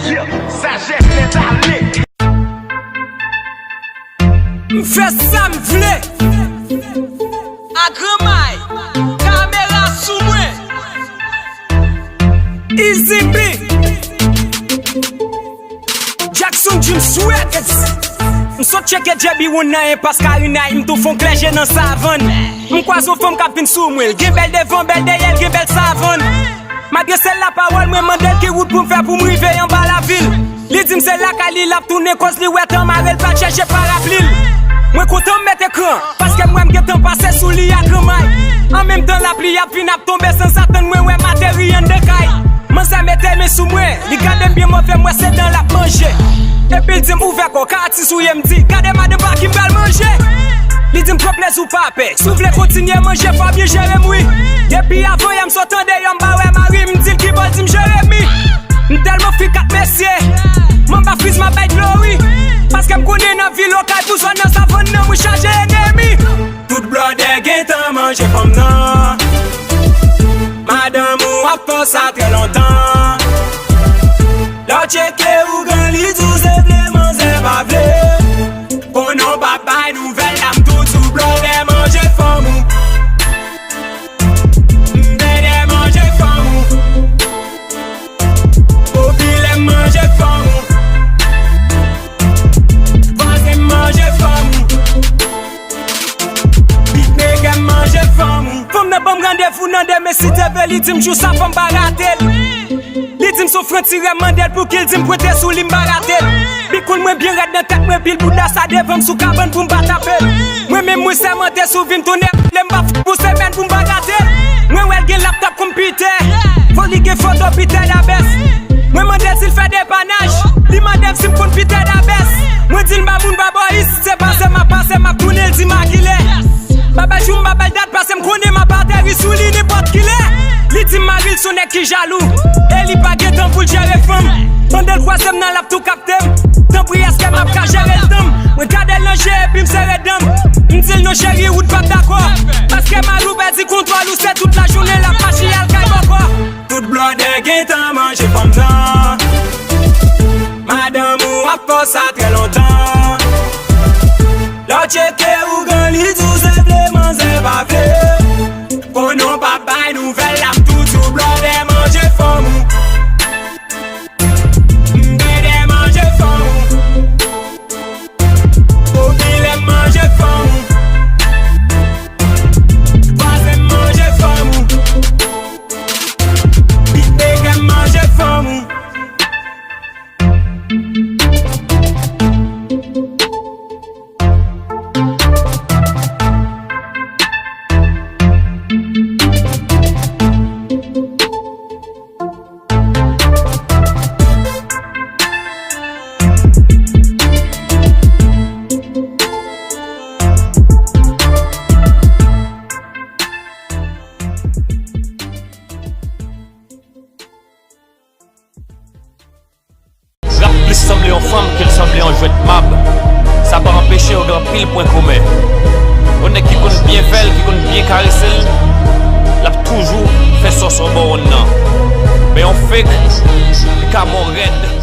Sagesse net ale. M'fè ça m'vle Agremay Caméra sous moi Easy B Jackson Jim Sweat M'sot cheke Jebi Wounaye Pascarina M'tou fon kleje nan savon M'kwazo fom kap vin sou mwel Gen bel devan, bel deyel, gen bel savon Malgré celle la parole, mwen mandel ki route pou m'fè pou m'rive yon ba la ville. Li dim se la kali lap tourne cause li wet an marel pa chèche paraplil. Mwen kontan mette ekran, paske mwen m'getan passe sou li Agremay. En même temps la pli ap fin ap tombe sans attendre mwen wè materi yon dekay. Man sa mette me sou mwen, li gade bien mwen fè mwen se dan la manje. Epi l dim ouve ko, ka ati sou ye mdi, gade ma de ba ki m'bal manje. Li dim trop les ou pape, sou vle kontinye manje fa bien jere moui. Depi avant yam sotande yon ba wè mari m'dil ki bol dim Jeremy. M'telman fi kat mesye, m'en ba friz ma bay glory. Paske m'kone nan vi lokal pou zwan nan savon nan mou chaje enemi. Tout blode gen tan manje fom nan. Madame ou ap fò sa tre lontan. Lò cheke ou gan li tou se vle man se pa vle. Konon pa bay nouvel am tout sou blode manje fom ou. Mbede manje fom ou. Opile manje fom ou. Vase manje fom ou. Pitnege manje fom ou. Fom nan bom rendez-vous nan de me site ve li dim chou sa fom baratel. Li dim sou front tire mandel pou kil dim prete sou li mbaratel. Bikoul mwen bien red nan kat mwen pil bouda sa devam sou kaban pou mbatapel. Mwen men mwen semente sou vin tourne le mbaf pou semen pou mbaratel. Mwen wel gen laptop kompite, foli gen foto pite da bes. Mwen mandel sil fè depanaj, li mandel sim kon pite da bes. Mwen dil mamoun babois, se passe ma tourne l di makile. Baba joum babal dat passe m'kone ma bateri sou li n'importe ki le. Li dim maril son ek ki jalou, e li pa gen tan pou l'jere fem. Bandel kwasem nan lap tou kaptem, tan pri eske map ka jere l'dam. Mwen kade l'anje epi m'sere dam, m'dil non chéri ou d'pap d'akwa. Paske marou be di kontrol ou se toute la journée la pachi al kay bokwa. Tout blode gen tan manje fom nan. Madame ou ap fò sa tre lontan. Lò cheke ou gan li tou se vle man se pa vle. Konon pa bay nouvel am tout sou blode manje fom ou. Mbede manje fom ou. Opile manje fom ou. Vase manje fom ou. Pitnege manje fom ou. Plus semblait en femme qu'elle semblait en jouet mab. Ça va empêcher au grand pile point commun. On est qui compte bien faire, qui compte bien caresser. L'a toujours fait son bon non. Mais on fait que Camon raide.